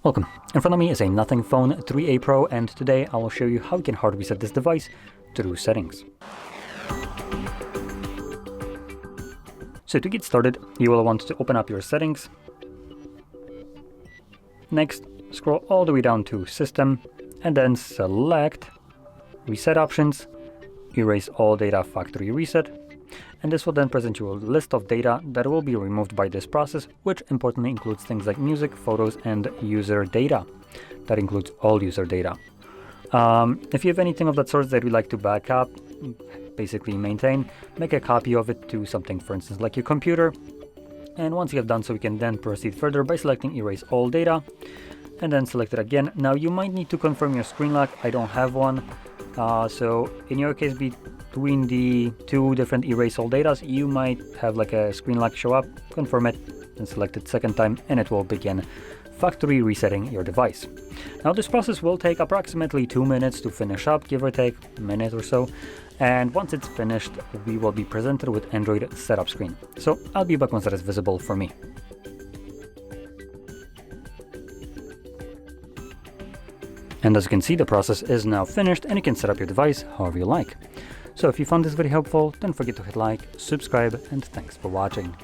Welcome. In front of me is a Nothing Phone 3A Pro, and today I will show you how you can hard reset this device through settings. So to get started, you will want to open up your settings. Next, scroll all the way down to System, and then select Reset Options, Erase All Data Factory Reset. And this will then present you a list of data that will be removed by this process, which importantly includes things like music, photos, and user data. That includes all user data. If you have anything of that sort that you'd like to back up, basically maintain, make a copy of it to something, for instance, like your computer. And once you have done so, you can then proceed further by selecting Erase All Data, and then select it again. Now you might need to confirm your screen lock. I don't have one. So in your case, between the two different erase all data, you might have like a screen lock show up. Confirm it and select it second time, and it will begin factory resetting your device. Now this process will take approximately 2 minutes to finish up, give or take a minute or so. And once it's finished, we will be presented with Android setup screen. So I'll be back once that is visible for me. And as you can see, the process is now finished, and you can set up your device however you like. So if you found this video helpful, don't forget to hit like, subscribe, and thanks for watching.